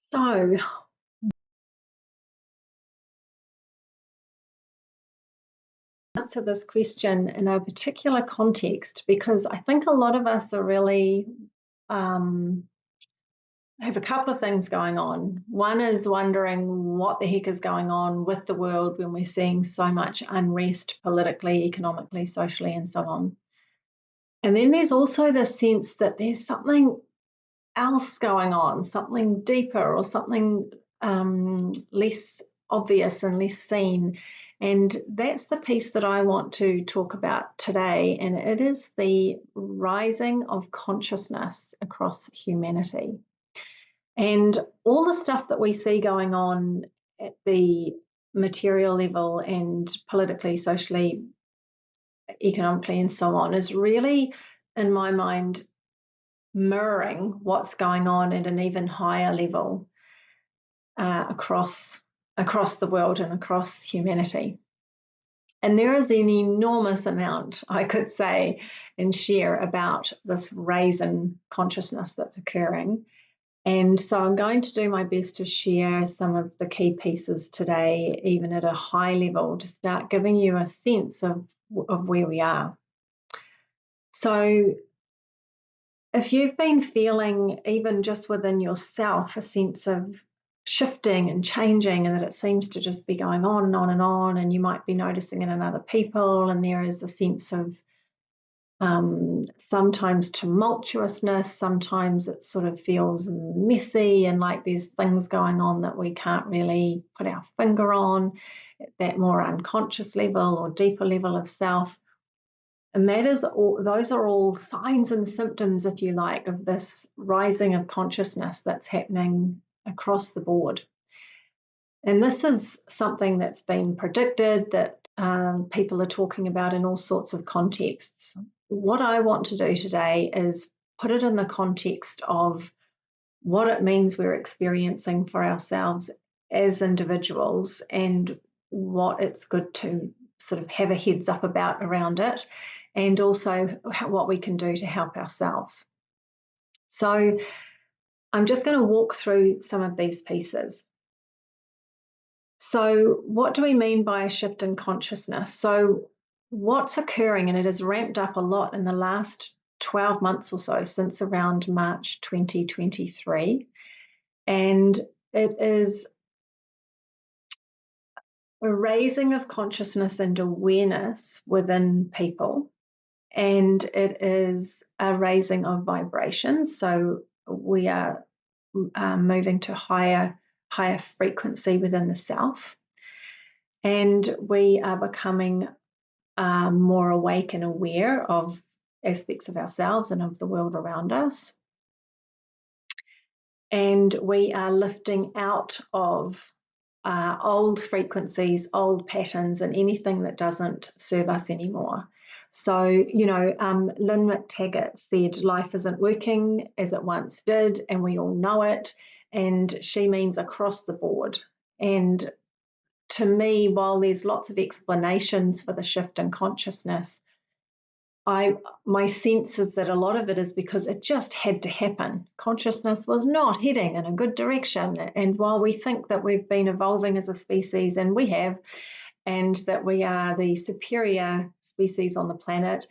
So, answer this question in a particular context because I think a lot of us are really um, have a couple of things going on. One is wondering what the heck is going on with the world when we're seeing so much unrest politically, economically, socially, and so on. And then there's also the sense that there's something else going on, something deeper or something less obvious and less seen. And that's the piece that I want to talk about today. And it is the rising of consciousness across humanity. And all the stuff that we see going on at the material level and politically, socially, economically, and so on is really, in my mind, mirroring what's going on at an even higher level across the world and across humanity. And there is an enormous amount, I could say, and share about this raise in consciousness that's occurring. And so I'm going to do my best to share some of the key pieces today, even at a high level, to start giving you a sense of where we are. So if you've been feeling, even just within yourself, a sense of shifting and changing, and that it seems to just be going on and on and on, and you might be noticing it in other people, and there is a sense of sometimes tumultuousness, sometimes it sort of feels messy and like there's things going on that we can't really put our finger on at that more unconscious level or deeper level of self. And those are all signs and symptoms, if you like, of this rising of consciousness that's happening across the board. And this is something that's been predicted, that people are talking about in all sorts of contexts. What I want to do today is put it in the context of what it means we're experiencing for ourselves as individuals and what it's good to sort of have a heads up about around it, and also what we can do to help ourselves. So I'm just going to walk through some of these pieces. So what do we mean by a shift in consciousness? So what's occurring, and it has ramped up a lot in the last 12 months or so, since around March 2023, and it is a raising of consciousness and awareness within people, and it is a raising of vibrations. So we are moving to higher frequency within the self, and we are becoming more awake and aware of aspects of ourselves and of the world around us. And we are lifting out of old frequencies, old patterns, and anything that doesn't serve us anymore. So, Lynn McTaggart said, life isn't working as it once did, and we all know it. And she means across the board. And to me, while there's lots of explanations for the shift in consciousness, my sense is that a lot of it is because it just had to happen. Consciousness was not heading in a good direction. And while we think that we've been evolving as a species, and we have, and that we are the superior species on the planet,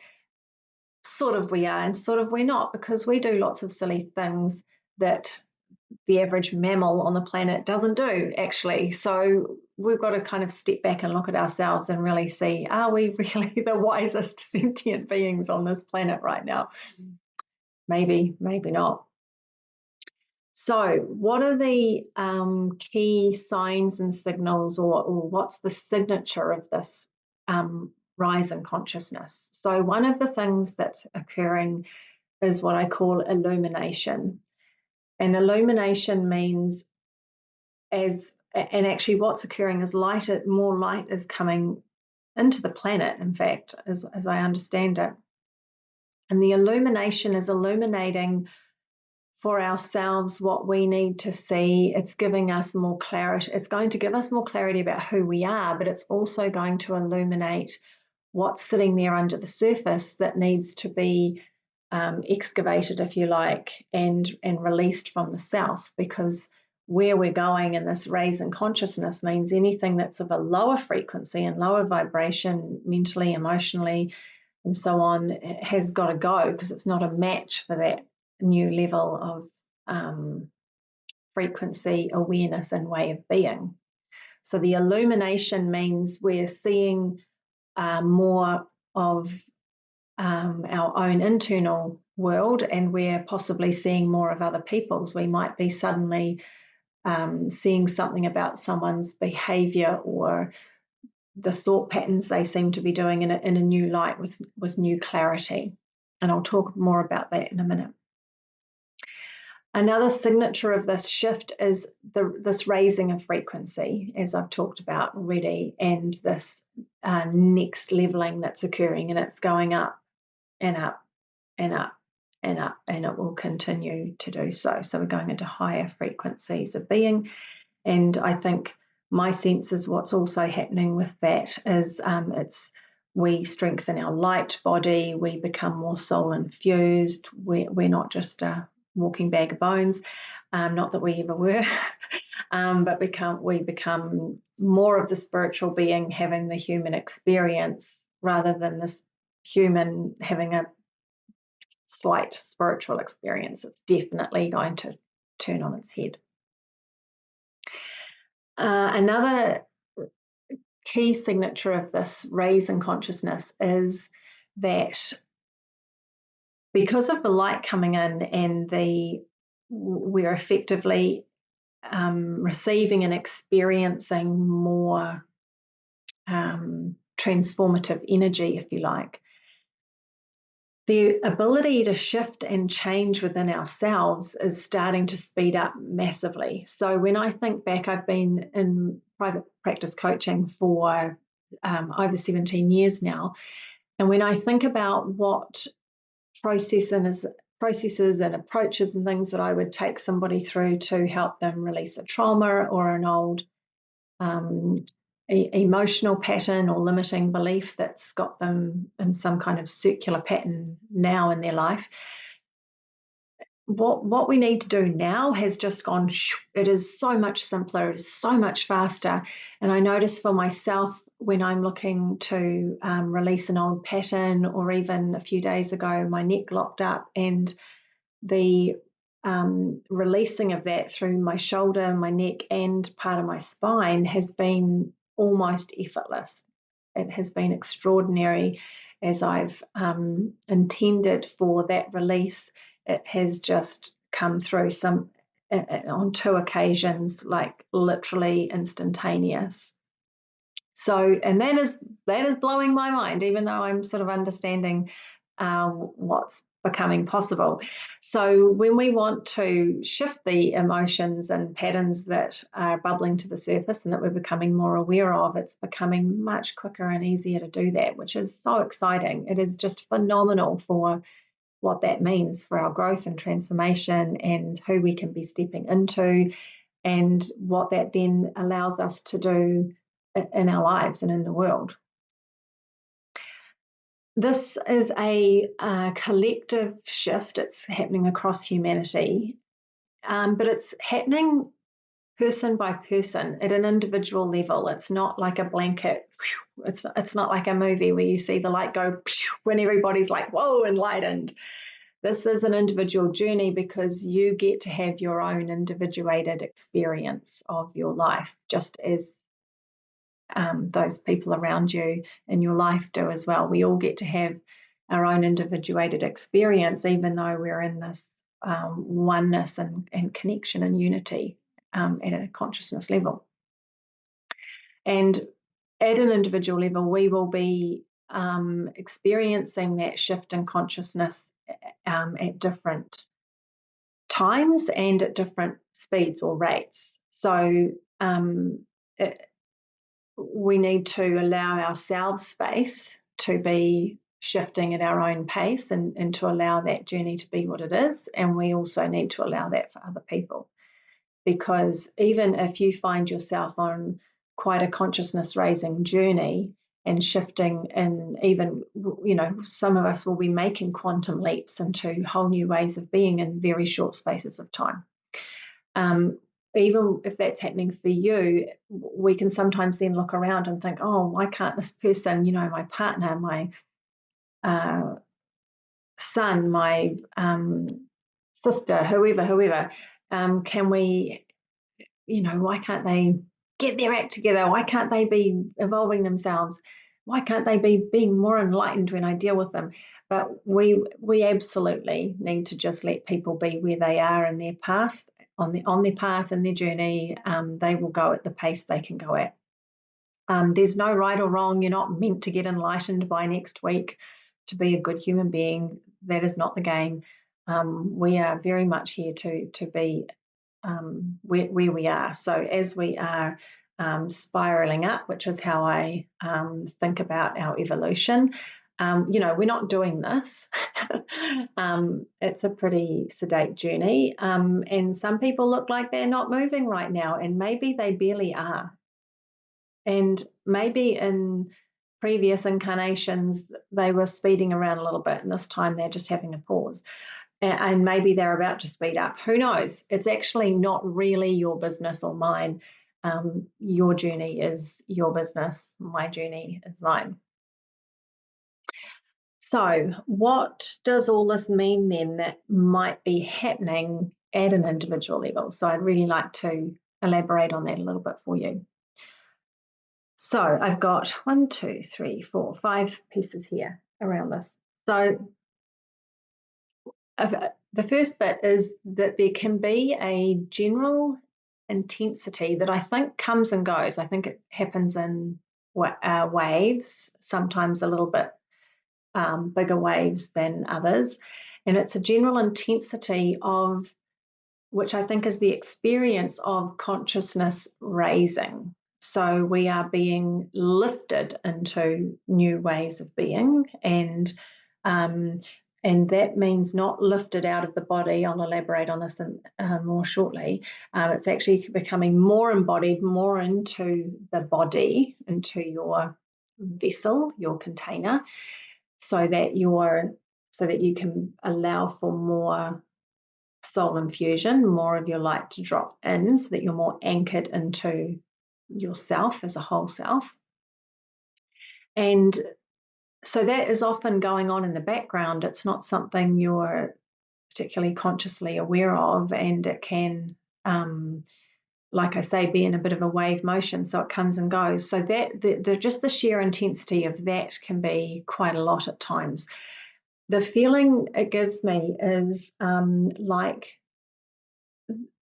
sort of we are and sort of we're not, because we do lots of silly things that the average mammal on the planet doesn't do, actually. So we've got to kind of step back and look at ourselves and really see, are we really the wisest sentient beings on this planet right now? Maybe, maybe not. So what are the key signs and signals, or what's the signature of this rise in consciousness? So one of the things that's occurring is what I call illumination. And illumination means and actually what's occurring is more light is coming into the planet, in fact, as I understand it. And the illumination is illuminating for ourselves what we need to see. It's giving us more clarity. It's going to give us more clarity about who we are, but it's also going to illuminate what's sitting there under the surface that needs to be excavated, if you like, and released from the self, because where we're going in this raise in consciousness means anything that's of a lower frequency and lower vibration, mentally, emotionally, and so on, has got to go, because it's not a match for that new level of frequency, awareness, and way of being. So the illumination means we're seeing more of our own internal world, and we're possibly seeing more of other people's. We might be suddenly seeing something about someone's behavior or the thought patterns they seem to be doing in a new light, with new clarity. And I'll talk more about that in a minute. Another signature of this shift is this raising of frequency, as I've talked about already, and this next leveling that's occurring, and it's going up and up and up and up, and it will continue to do so. So we're going into higher frequencies of being. And I think my sense is what's also happening with that is we strengthen our light body, we become more soul infused, we're not just a walking bag of bones, not that we ever were, but we become more of the spiritual being having the human experience, rather than this human having a slight spiritual experience. It's definitely going to turn on its head. Another key signature of this raise in consciousness is that because of the light coming in, and we're effectively receiving and experiencing more transformative energy, if you like. The ability to shift and change within ourselves is starting to speed up massively. So when I think back, I've been in private practice coaching for over 17 years now. And when I think about what processes and approaches and things that I would take somebody through to help them release a trauma or an old emotional pattern or limiting belief that's got them in some kind of circular pattern now in their life, what we need to do now has just gone, it is so much simpler, it is so much faster. And I notice for myself, when I'm looking to release an old pattern, or even a few days ago, my neck locked up, and the releasing of that through my shoulder, my neck, and part of my spine has been almost effortless. It has been extraordinary as I've intended for that release. It has just come through on 2 occasions, like literally instantaneous. So, and that is blowing my mind, even though I'm sort of understanding what's becoming possible. So when we want to shift the emotions and patterns that are bubbling to the surface and that we're becoming more aware of, it's becoming much quicker and easier to do that, which is so exciting. It is just phenomenal for what that means for our growth and transformation, and who we can be stepping into, and what that then allows us to do in our lives and in the world. This is a collective shift. It's happening across humanity, but it's happening person by person at an individual level. It's not like a blanket. It's not like a movie where you see the light go when everybody's like, whoa, enlightened. This is an individual journey, because you get to have your own individuated experience of your life, just as those people around you in your life do as well. We all get to have our own individuated experience, even though we're in this oneness and connection and unity at a consciousness level. And at an individual level, we will be experiencing that shift in consciousness at different times and at different speeds or rates. So we need to allow ourselves space to be shifting at our own pace, and to allow that journey to be what it is. And we also need to allow that for other people, because even if you find yourself on quite a consciousness raising journey and shifting, and even, some of us will be making quantum leaps into whole new ways of being in very short spaces of time. even if that's happening for you, we can sometimes then look around and think, oh, why can't this person, my partner, my son, my sister, whoever, can we, why can't they get their act together? Why can't they be evolving themselves? Why can't they be being more enlightened when I deal with them? But we absolutely need to just let people be where they are in their path, on their path and their journey. They will go at the pace they can go at. There's no right or wrong. You're not meant to get enlightened by next week to be a good human being. That is not the game. We are very much here to be where we are. So as we are spiraling up, which is how I think about our evolution, we're not doing this. It's a pretty sedate journey. And some people look like they're not moving right now, and maybe they barely are. And maybe in previous incarnations, they were speeding around a little bit, and this time they're just having a pause. And maybe they're about to speed up. Who knows? It's actually not really your business or mine. Your journey is your business. My journey is mine. So, what does all this mean then that might be happening at an individual level? So, I'd really like to elaborate on that a little bit for you. So I've got 1, 2, 3, 4, 5 pieces here around this. So the first bit is that there can be a general intensity that I think comes and goes. I think it happens in waves, sometimes a little bit bigger waves than others. And it's a general intensity of, which I think is the experience of consciousness raising. So we are being lifted into new ways of being, and that means not lifted out of the body. I'll elaborate on this more shortly. It's actually becoming more embodied, more into the body, into your vessel, your container, so that you can allow for more soul infusion, more of your light to drop in, so that you're more anchored into yourself as a whole self. And so that is often going on in the background. It's not something you're particularly consciously aware of, and it can, like I say, be in a bit of a wave motion, so it comes and goes. So that just the sheer intensity of that can be quite a lot at times. The feeling it gives me is like,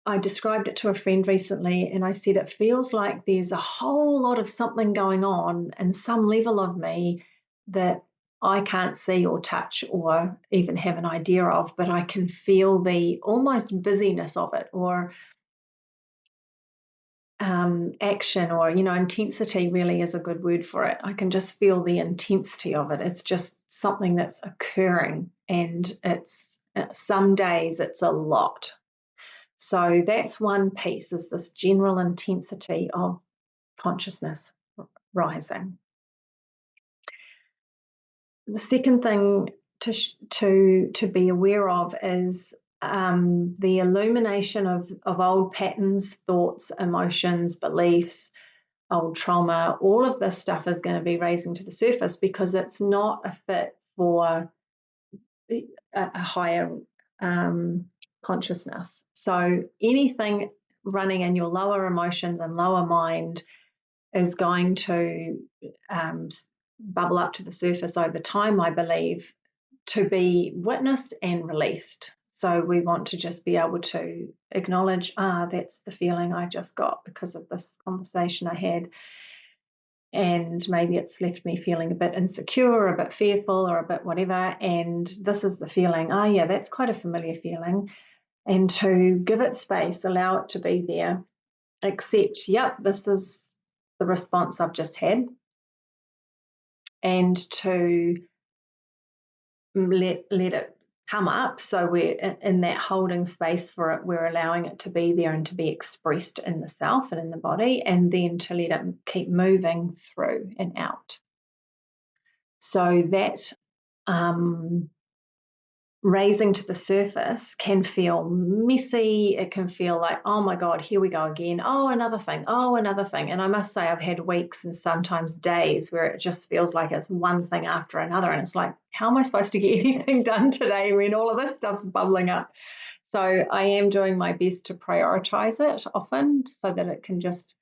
I described it to a friend recently, and I said it feels like there's a whole lot of something going on in some level of me that I can't see or touch or even have an idea of, but I can feel the almost busyness of it, or action, or intensity really is a good word for it. I can just feel the intensity of it. It's just something that's occurring, and it's some days it's a lot. So that's one piece, is this general intensity of consciousness rising. The second thing to be aware of is the illumination of old patterns, thoughts, emotions, beliefs, old trauma. All of this stuff is going to be raising to the surface because it's not a fit for a higher consciousness. So anything running in your lower emotions and lower mind is going to bubble up to the surface over time, I believe, to be witnessed and released. So we want to just be able to acknowledge, that's the feeling I just got because of this conversation I had. And maybe it's left me feeling a bit insecure, or a bit fearful, or a bit whatever. And this is the feeling. Yeah, that's quite a familiar feeling. And to give it space, allow it to be there, accept, yep, this is the response I've just had. And to let it come up. So we're in that holding space for it. We're allowing it to be there and to be expressed in the self and in the body, and then to let it keep moving through and out. So that raising to the surface can feel messy. It can feel like, oh my God, here we go again. Oh, another thing. Oh, another thing. And I must say, I've had weeks and sometimes days where it just feels like it's one thing after another. And it's like, how am I supposed to get anything done today when all of this stuff's bubbling up? So I am doing my best to prioritize it often so that it can just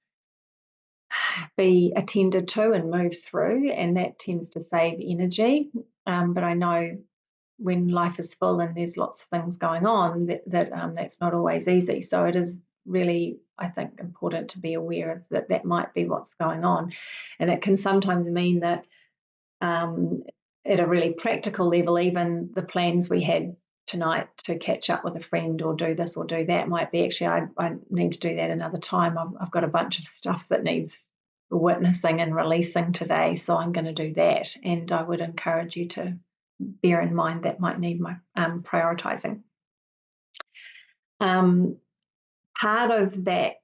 be attended to and move through. And that tends to save energy. But I know when life is full and there's lots of things going on, that's not always easy. So it is really, I think, important to be aware of that might be what's going on. And it can sometimes mean that at a really practical level, even the plans we had tonight to catch up with a friend or do this or do that might be actually, I need to do that another time. I've got a bunch of stuff that needs witnessing and releasing today, so I'm going to do that. And I would encourage you to bear in mind that might need my prioritizing. Part of that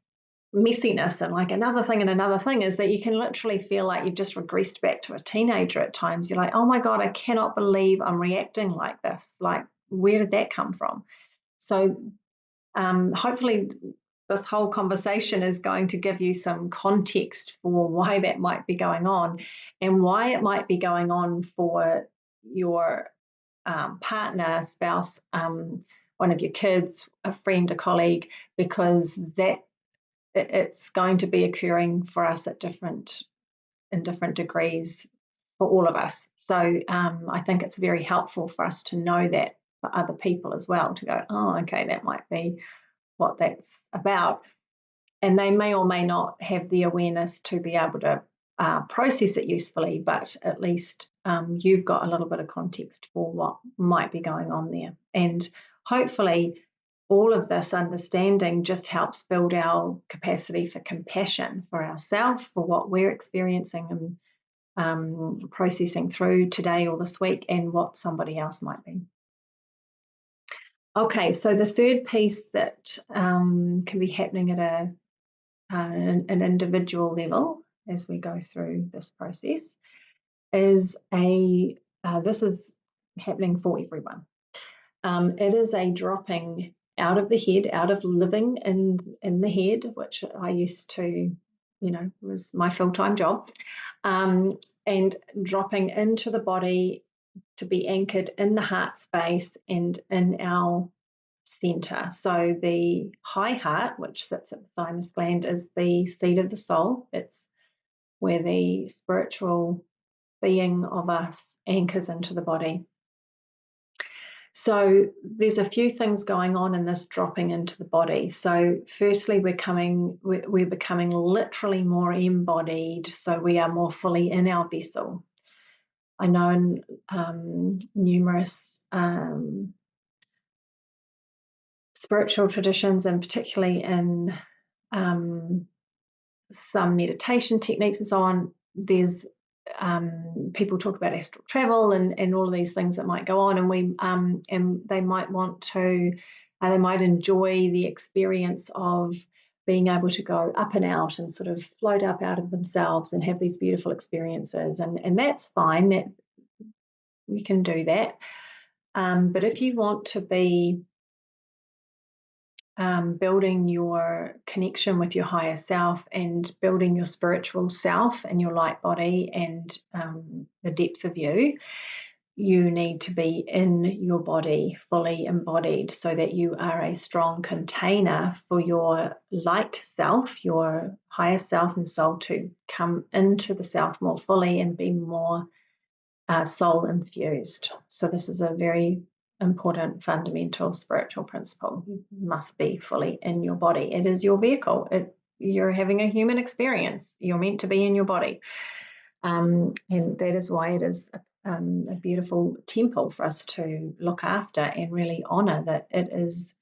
messiness and like another thing is that you can literally feel like you've just regressed back to a teenager at times. You're like, oh my God, I cannot believe I'm reacting like this. Like, where did that come from? So hopefully this whole conversation is going to give you some context for why that might be going on and why it might be going on for your partner, spouse, one of your kids, a friend, a colleague, because it's going to be occurring for us in different degrees for all of us. So I think it's very helpful for us to know that for other people as well, to go, oh, okay, that might be what that's about. And they may or may not have the awareness to be able to process it usefully, but at least you've got a little bit of context for what might be going on there. And hopefully all of this understanding just helps build our capacity for compassion for ourselves, for what we're experiencing and processing through today or this week, and what somebody else might be. Okay, so the third piece that can be happening at an individual level as we go through this process is this is happening for everyone. It is a dropping out of the head, out of living in the head, which I used to, was my full-time job, and dropping into the body to be anchored in the heart space and in our center. So the high heart, which sits at the thymus gland, is the seat of the soul. It's where the spiritual being of us anchors into the body. So there's a few things going on in this dropping into the body. So firstly, we're becoming literally more embodied, so we are more fully in our vessel. I know in numerous spiritual traditions, and particularly in some meditation techniques and so on, there's people talk about astral travel and all of these things that might go on, and they might want to, they might enjoy the experience of being able to go up and out and sort of float up out of themselves and have these beautiful experiences, and that's fine. That you can do that, but if you want to be building your connection with your higher self and building your spiritual self and your light body and the depth of you, you need to be in your body, fully embodied, so that you are a strong container for your light self, your higher self and soul to come into the self more fully and be more soul infused. So this is a very important fundamental spiritual principle. You must be fully in your body. It is your vehicle. You're having a human experience. You're meant to be in your body. And that is why it is a beautiful temple for us to look after and really honor that it is.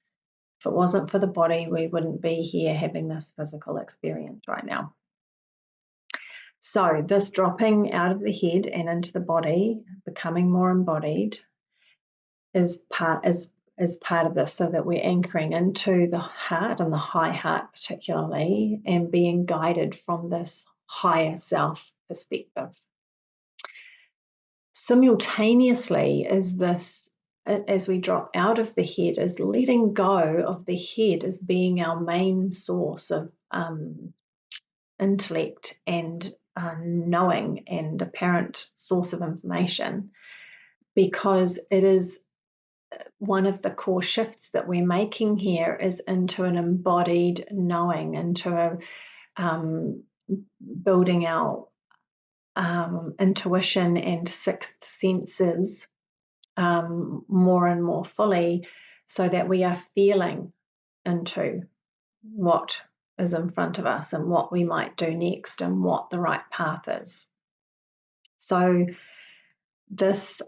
If it wasn't for the body, we wouldn't be here having this physical experience right now. So this dropping out of the head and into the body, becoming more embodied, is part of this, so that we're anchoring into the heart and the high heart particularly, and being guided from this higher self perspective. Simultaneously is this as we drop out of the head, is letting go of the head as being our main source of intellect and knowing and apparent source of information, because it is one of the core shifts that we're making here is into an embodied knowing, into a building our intuition and sixth senses more and more fully, so that we are feeling into what is in front of us and what we might do next and what the right path is. So this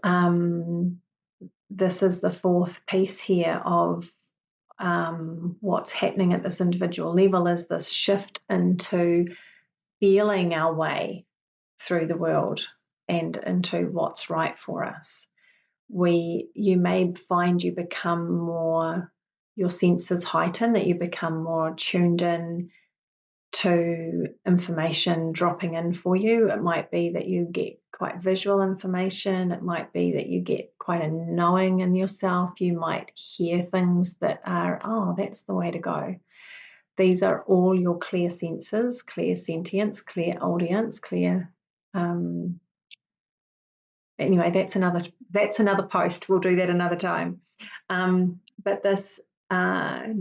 is the fourth piece here of what's happening at this individual level, is this shift into feeling our way through the world and into what's right for us. You may find you become more, your senses heighten, that you become more tuned in to information dropping in for you. It might be that you get quite visual information. It might be that you get quite a knowing in yourself. You might hear things that are, oh, that's the way to go. These are all your clear senses, clear sentience, clear audience, clear. Anyway, that's another post. We'll do that another time. But this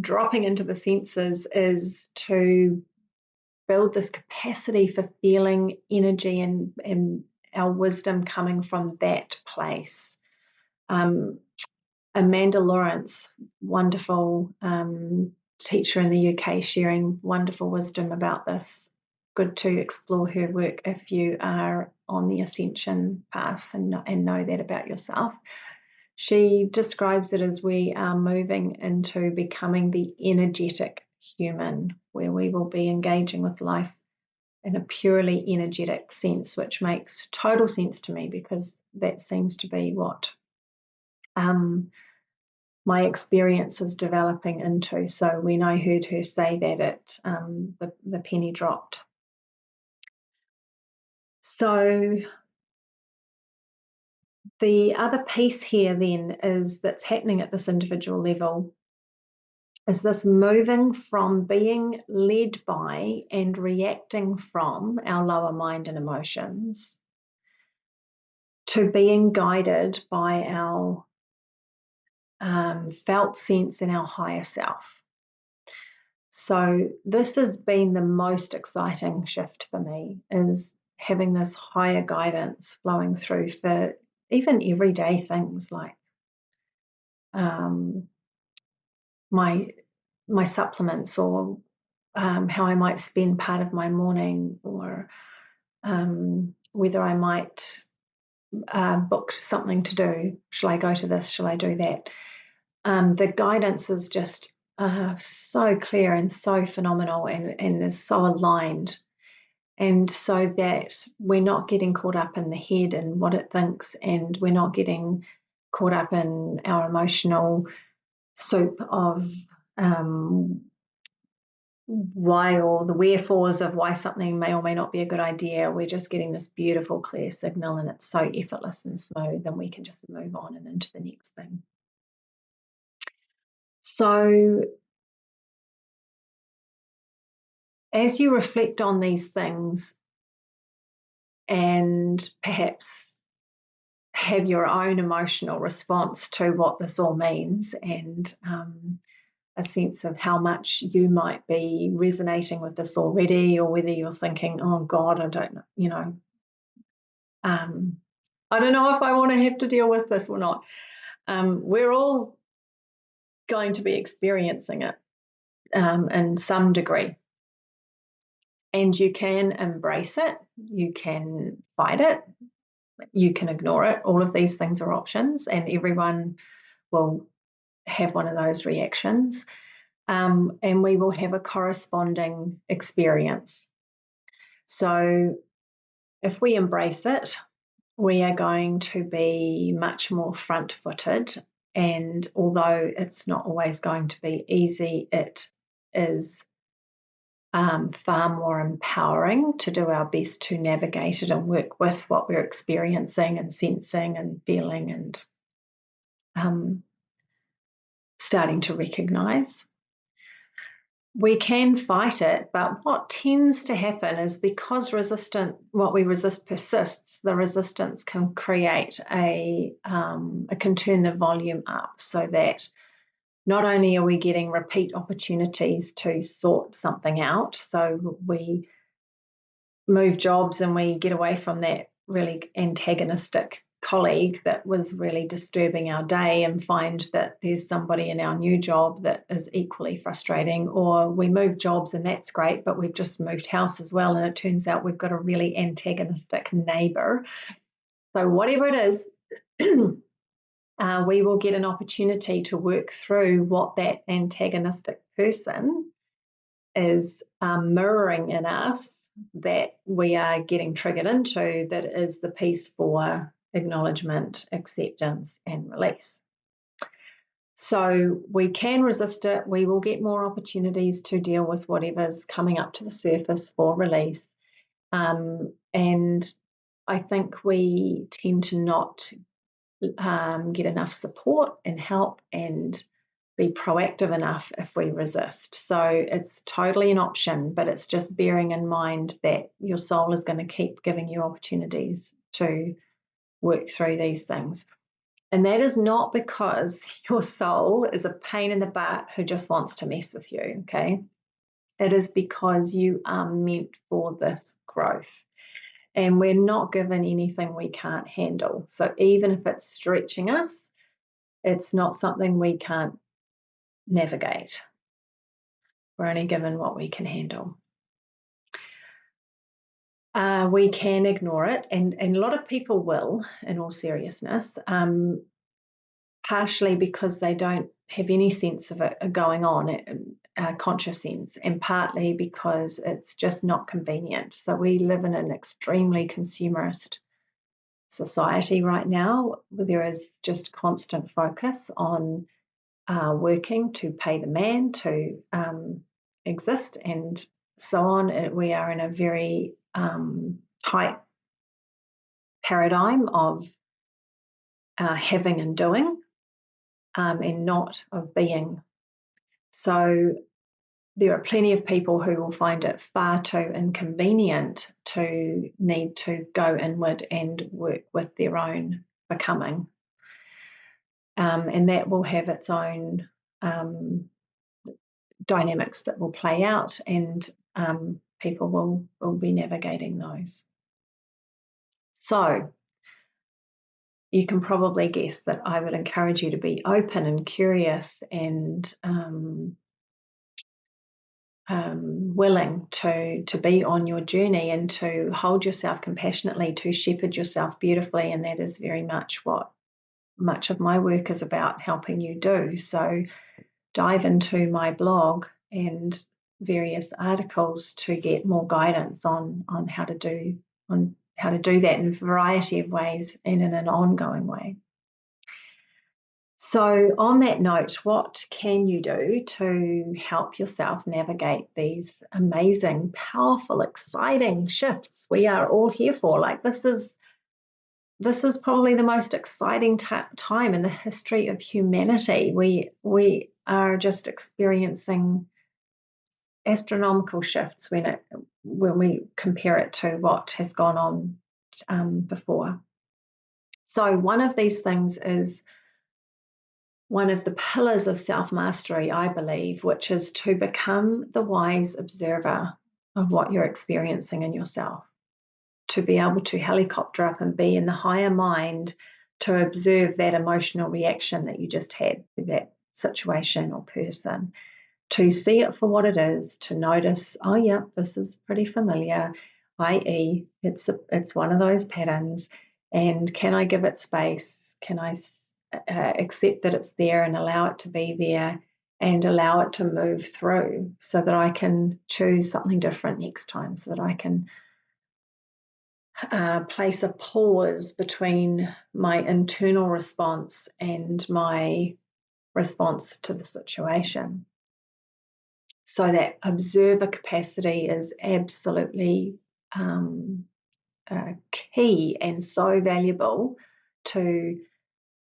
dropping into the senses is to build this capacity for feeling energy and our wisdom coming from that place. Amanda Lawrence, wonderful teacher in the UK, sharing wonderful wisdom about this. Good to explore her work if you are on the ascension path and know that about yourself. She describes it as we are moving into becoming the energetic human, where we will be engaging with life in a purely energetic sense, which makes total sense to me, because that seems to be what my experience is developing into. So when I heard her say that, the penny dropped. So the other piece here then is that's happening at this individual level is this moving from being led by and reacting from our lower mind and emotions to being guided by our felt sense in our higher self. So this has been the most exciting shift for me, is having this higher guidance flowing through for even everyday things like my supplements, or how I might spend part of my morning, or whether I might book something to do. Shall I go to this? Shall I do that? The guidance is just so clear and so phenomenal, and is so aligned. And so that we're not getting caught up in the head and what it thinks, and we're not getting caught up in our emotional soup of why, or the wherefores of why something may or may not be a good idea. We're just getting this beautiful, clear signal, and it's so effortless and smooth, and we can just move on and into the next thing. So as you reflect on these things and perhaps have your own emotional response to what this all means, and a sense of how much you might be resonating with this already, or whether you're thinking, oh God, I don't know, I don't know if I want to have to deal with this or not. We're all going to be experiencing it in some degree. And you can embrace it, you can fight it, you can ignore it. All of these things are options, and everyone will have one of those reactions. And we will have a corresponding experience. So if we embrace it, we are going to be much more front-footed. And although it's not always going to be easy, it is far more empowering to do our best to navigate it and work with what we're experiencing and sensing and feeling, and starting to recognise. We can fight it, but what tends to happen is because what we resist persists, the resistance can create it can turn the volume up so that not only are we getting repeat opportunities to sort something out, so we move jobs and we get away from that really antagonistic colleague that was really disturbing our day and find that there's somebody in our new job that is equally frustrating, or we move jobs and that's great, but we've just moved house as well and it turns out we've got a really antagonistic neighbour. So whatever it is, we will get an opportunity to work through what that antagonistic person is mirroring in us that we are getting triggered into, that is the piece for acknowledgement, acceptance, and release. So we can resist it. We will get more opportunities to deal with whatever's coming up to the surface for release. And I think we tend to not get enough support and help and be proactive enough if we resist. So it's totally an option, but it's just bearing in mind that your soul is going to keep giving you opportunities to work through these things. And that is not because your soul is a pain in the butt who just wants to mess with you, okay? It is because you are meant for this growth. And we're not given anything we can't handle. So even if it's stretching us, it's not something we can't navigate. We're only given what we can handle. We can ignore it, and a lot of people will, in all seriousness, partially because they don't have any sense of it going on, conscious sense, and partly because it's just not convenient. So we live in an extremely consumerist society right now, where there is just constant focus on working to pay the man to exist and so on. We are in a very tight paradigm of having and doing and not of being. So there are plenty of people who will find it far too inconvenient to need to go inward and work with their own becoming. And that will have its own dynamics that will play out, and people will be navigating those. So you can probably guess that I would encourage you to be open and curious and willing to be on your journey and to hold yourself compassionately, to shepherd yourself beautifully. And that is very much what much of my work is about, helping you do. So dive into my blog and various articles to get more guidance on how to do that in a variety of ways and in an ongoing way. So on that note, what can you do to help yourself navigate these amazing, powerful, exciting shifts we are all here for? Like this is probably the most exciting time in the history of humanity. We are just experiencing astronomical shifts when we compare it to what has gone on before. So one of these things is one of the pillars of self-mastery, I believe, which is to become the wise observer of what you're experiencing in yourself, to be able to helicopter up and be in the higher mind to observe that emotional reaction that you just had to that situation or person, to see it for what it is, to notice, oh yeah, this is pretty familiar, i.e. it's one of those patterns, and can I give it space? Can I accept that it's there and allow it to be there and allow it to move through so that I can choose something different next time, so that I can place a pause between my internal response and my response to the situation. So that observer capacity is absolutely key and so valuable to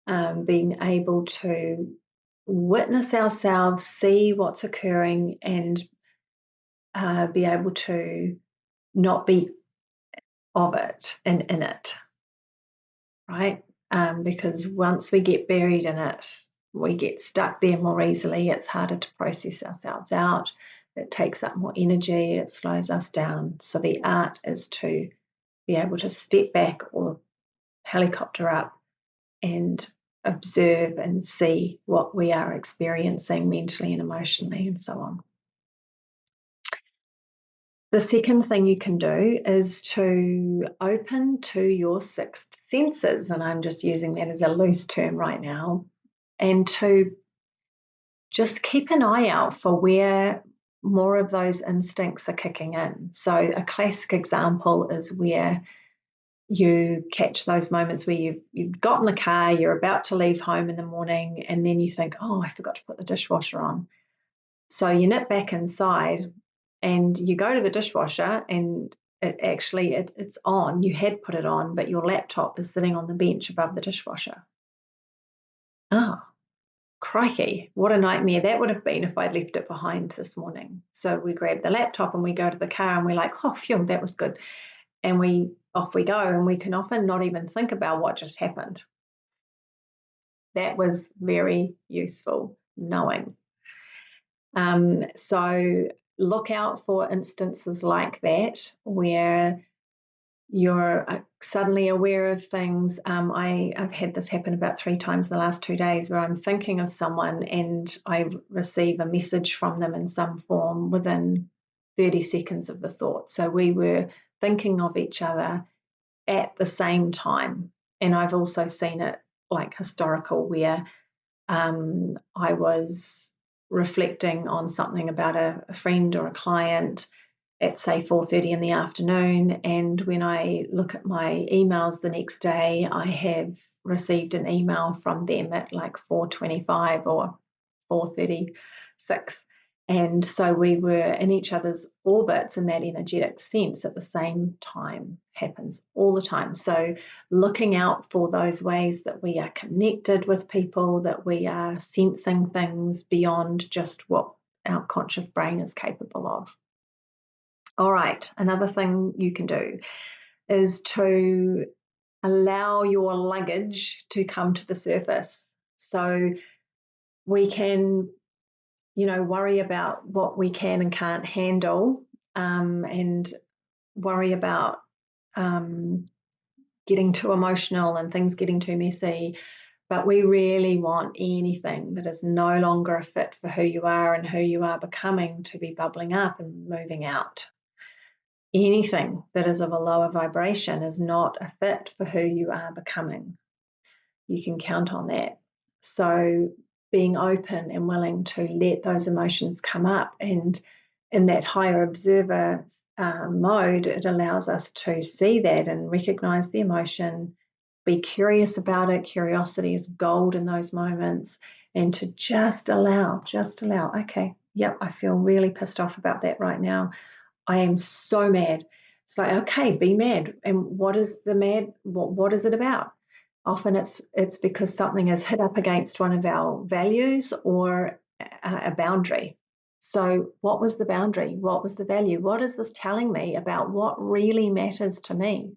being able to witness ourselves, see what's occurring, and be able to not be of it and in it, right? Because once we get buried in it, we get stuck there more easily. It's harder to process ourselves out. It takes up more energy. It slows us down. So the art is to be able to step back or helicopter up and observe and see what we are experiencing mentally and emotionally and so on. The second thing you can do is to open to your sixth senses, and I'm just using that as a loose term right now, and to just keep an eye out for where more of those instincts are kicking in. So a classic example is where you catch those moments where you've got in the car, you're about to leave home in the morning, and then you think, oh, I forgot to put the dishwasher on. So you nip back inside and you go to the dishwasher, and it's on. You had put it on, but your laptop is sitting on the bench above the dishwasher. Oh, crikey, what a nightmare that would have been if I'd left it behind this morning. So we grab the laptop and we go to the car and we're like, oh, phew, that was good. And off we go, and we can often not even think about what just happened. That was very useful knowing. So look out for instances like that where you're suddenly aware of things. I've had this happen about 3 times in the last 2 days, where I'm thinking of someone and I receive a message from them in some form within 30 seconds of the thought. So we were thinking of each other at the same time. And I've also seen it like historical, where I was reflecting on something about a friend or a client at say 4:30 in the afternoon, and when I look at my emails the next day, I have received an email from them at like 4:25 or 4:36. And so we were in each other's orbits in that energetic sense at the same time. Happens all the time. So looking out for those ways that we are connected with people, that we are sensing things beyond just what our conscious brain is capable of. All right, another thing you can do is to allow your luggage to come to the surface. So we can, worry about what we can and can't handle, and worry about getting too emotional and things getting too messy. But we really want anything that is no longer a fit for who you are and who you are becoming to be bubbling up and moving out. Anything that is of a lower vibration is not a fit for who you are becoming. You can count on that. So being open and willing to let those emotions come up, and in that higher observer mode, it allows us to see that and recognize the emotion, be curious about it. Curiosity is gold in those moments, and to just allow, okay, yep, I feel really pissed off about that right now. I am so mad. It's like, okay, be mad. And what is the mad? What is it about? Often it's because something is hit up against one of our values or a boundary. So what was the boundary? What was the value? What is this telling me about what really matters to me?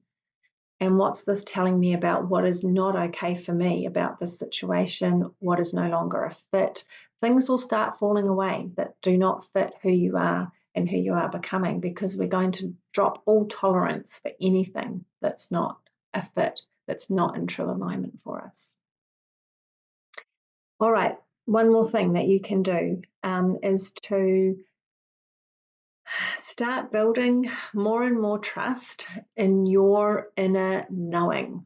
And what's this telling me about what is not okay for me about this situation? What is no longer a fit? Things will start falling away that do not fit who you are and who you are becoming, because we're going to drop all tolerance for anything that's not a fit, that's not in true alignment for us. All right, one more thing that you can do is to start building more and more trust in your inner knowing.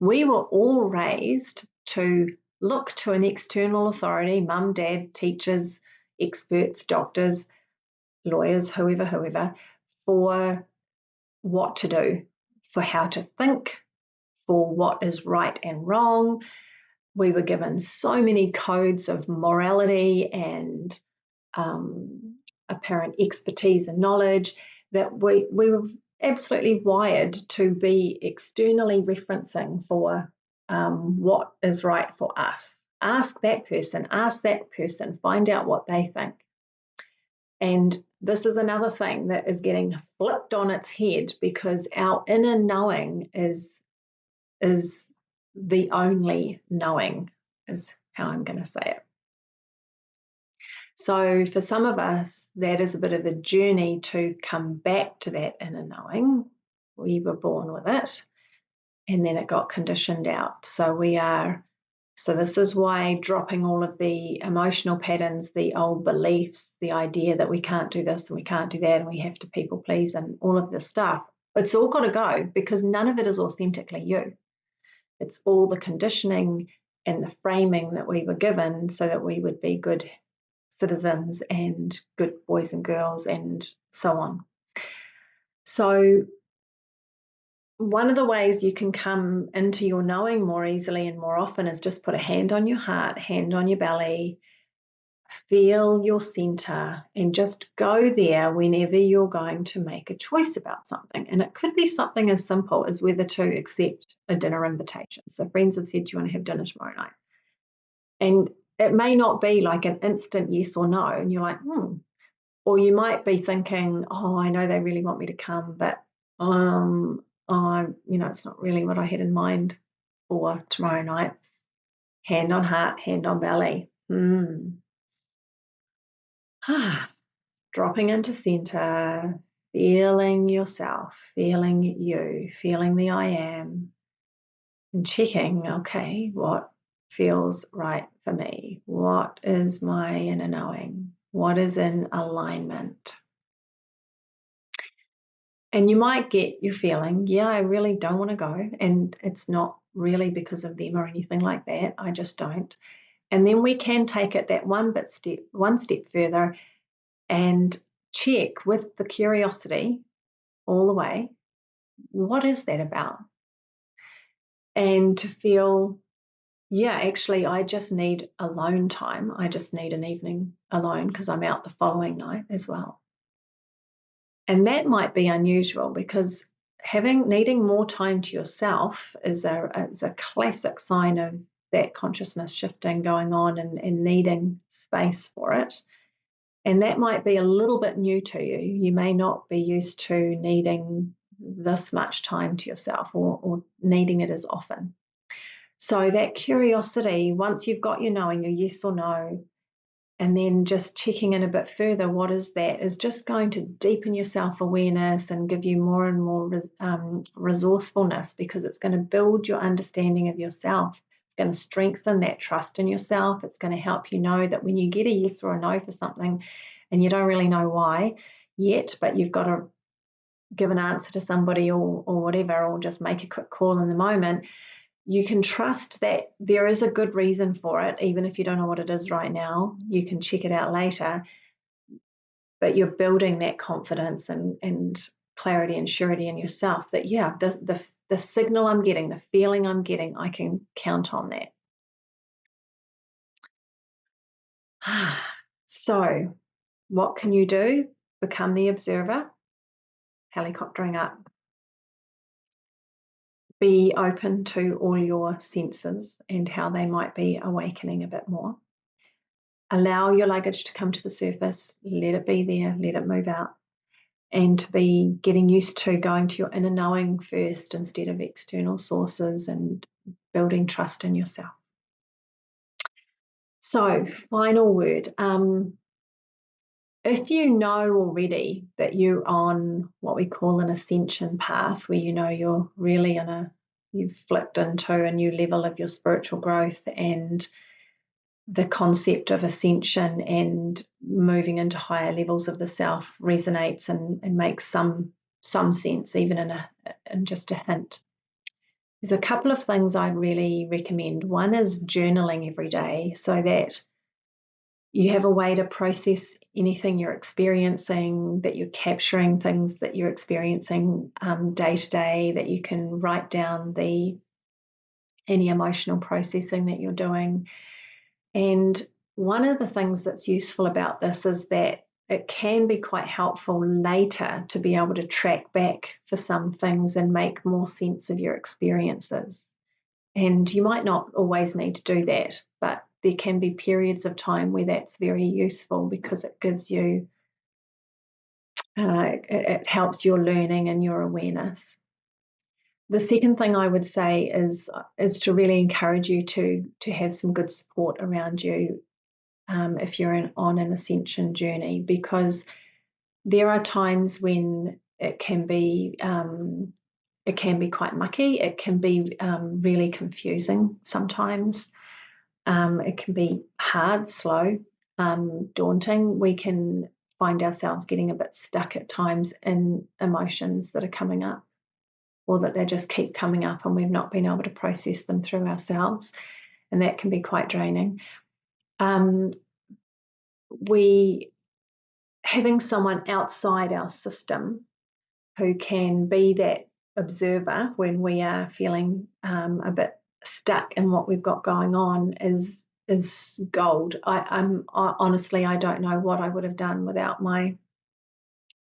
We were all raised to look to an external authority, mum, dad, teachers, experts, doctors, lawyers, whoever, for what to do, for how to think, for what is right and wrong. We were given so many codes of morality and apparent expertise and knowledge that we were absolutely wired to be externally referencing for what is right for us. Ask that person, find out what they think. And this is another thing that is getting flipped on its head, because our inner knowing is the only knowing, is how I'm going to say it. So for some of us, that is a bit of a journey to come back to that inner knowing. We were born with it, and then it got conditioned out. So this is why dropping all of the emotional patterns, the old beliefs, the idea that we can't do this and we can't do that and we have to people please and all of this stuff, it's all got to go, because none of it is authentically you. It's all the conditioning and the framing that we were given so that we would be good citizens and good boys and girls and so on. So one of the ways you can come into your knowing more easily and more often is just put a hand on your heart, hand on your belly, feel your center, and just go there whenever you're going to make a choice about something. And it could be something as simple as whether to accept a dinner invitation. So friends have said, do you want to have dinner tomorrow night? And it may not be like an instant yes or no, and you're like, or you might be thinking, oh, I know they really want me to come, but it's not really what I had in mind for tomorrow night. Hand on heart, hand on belly. Dropping into center, feeling yourself, feeling you, feeling the I am, and checking, okay, what feels right for me? What is my inner knowing? What is in alignment? And you might get your feeling, yeah, I really don't want to go. And it's not really because of them or anything like that. I just don't. And then we can take it that one step further and check with the curiosity all the way, what is that about? And to feel, yeah, actually, I just need alone time. I just need an evening alone because I'm out the following night as well. And that might be unusual, because needing more time to yourself is a classic sign of that consciousness shifting going on and needing space for it. And that might be a little bit new to you. You may not be used to needing this much time to yourself or needing it as often. So that curiosity, once you've got your knowing, your yes or no, and then just checking in a bit further, what is that, is just going to deepen your self-awareness and give you more and more resourcefulness, because it's going to build your understanding of yourself. It's going to strengthen that trust in yourself. It's going to help you know that when you get a yes or a no for something and you don't really know why yet, but you've got to give an answer to somebody or whatever, or just make a quick call in the moment, you can trust that there is a good reason for it, even if you don't know what it is right now. You can check it out later, but you're building that confidence and clarity and surety in yourself that, yeah, the signal I'm getting, the feeling I'm getting, I can count on that. So what can you do? Become the observer, helicoptering up. Be open to all your senses and how they might be awakening a bit more. Allow your luggage to come to the surface, let it be there, let it move out, and to be getting used to going to your inner knowing first instead of external sources, and building trust in yourself. So, final word. If you know already that you're on what we call an ascension path, where you know you're really you've flipped into a new level of your spiritual growth, and the concept of ascension and moving into higher levels of the self resonates and makes some sense, even in just a hint. There's a couple of things I'd really recommend. One is journaling every day, so that you have a way to process anything you're experiencing, that you're capturing things that you're experiencing day to day, that you can write down any emotional processing that you're doing. And one of the things that's useful about this is that it can be quite helpful later to be able to track back for some things and make more sense of your experiences. And you might not always need to do that, but there can be periods of time where that's very useful because it gives you, it helps your learning and your awareness. The second thing I would say is to really encourage you to have some good support around you if you're on an ascension journey, because there are times when it can be quite mucky. It can be really confusing sometimes. It can be hard, slow, daunting. We can find ourselves getting a bit stuck at times in emotions that are coming up, or that they just keep coming up and we've not been able to process them through ourselves. And that can be quite draining. Um, we Having someone outside our system who can be that observer when we are feeling a bit stuck in what we've got going on is gold. Honestly, I don't know what I would have done without my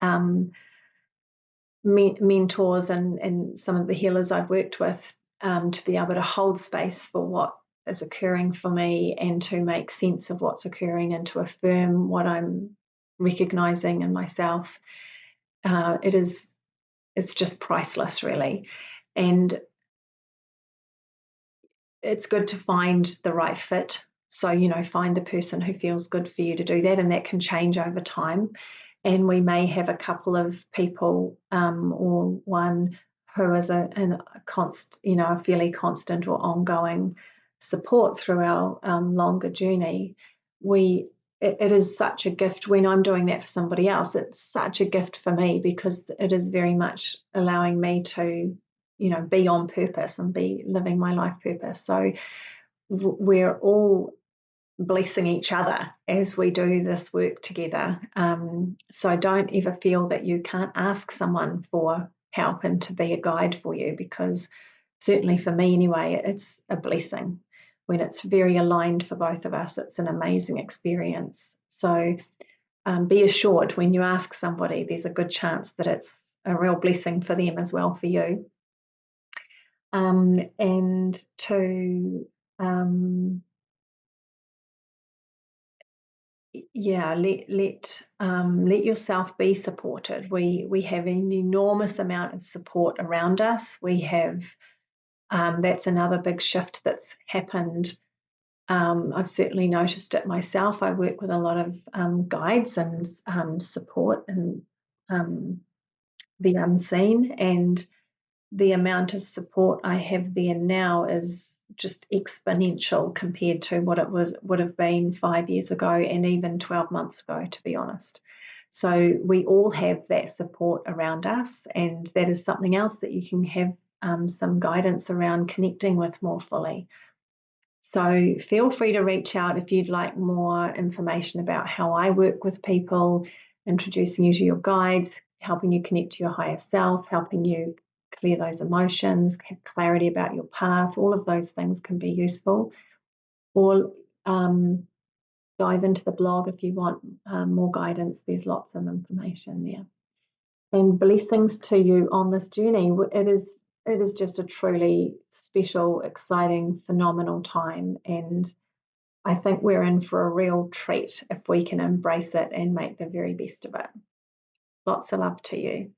um, mentors and some of the healers I've worked with, to be able to hold space for what is occurring for me and to make sense of what's occurring and to affirm what I'm recognizing in myself. It's just priceless, really. And it's good to find the right fit. So, find the person who feels good for you to do that, and that can change over time. And we may have a couple of people, or one who is a fairly constant or ongoing support through our longer journey. It is such a gift when I'm doing that for somebody else. It's such a gift for me because it is very much allowing me to be on purpose and be living my life purpose. So we're all blessing each other as we do this work together. So don't ever feel that you can't ask someone for help and to be a guide for you, because certainly for me anyway, it's a blessing. When it's very aligned for both of us, it's an amazing experience. So be assured when you ask somebody, there's a good chance that it's a real blessing for them as well for you. And to yeah, let yourself be supported. We have an enormous amount of support around us. We have That's another big shift that's happened. I've certainly noticed it myself. I work with a lot of guides and support and um, the unseen, and the amount of support I have there now is just exponential compared to what it would have been 5 years ago and even 12 months ago, to be honest. So we all have that support around us, and that is something else that you can have some guidance around connecting with more fully. So feel free to reach out if you'd like more information about how I work with people, introducing you to your guides, helping you connect to your higher self, helping you clear those emotions, have clarity about your path. All of those things can be useful. Or dive into the blog if you want more guidance. There's lots of information there. And blessings to you on this journey. It is just a truly special, exciting, phenomenal time, and I think we're in for a real treat if we can embrace it and make the very best of it. Lots of love to you.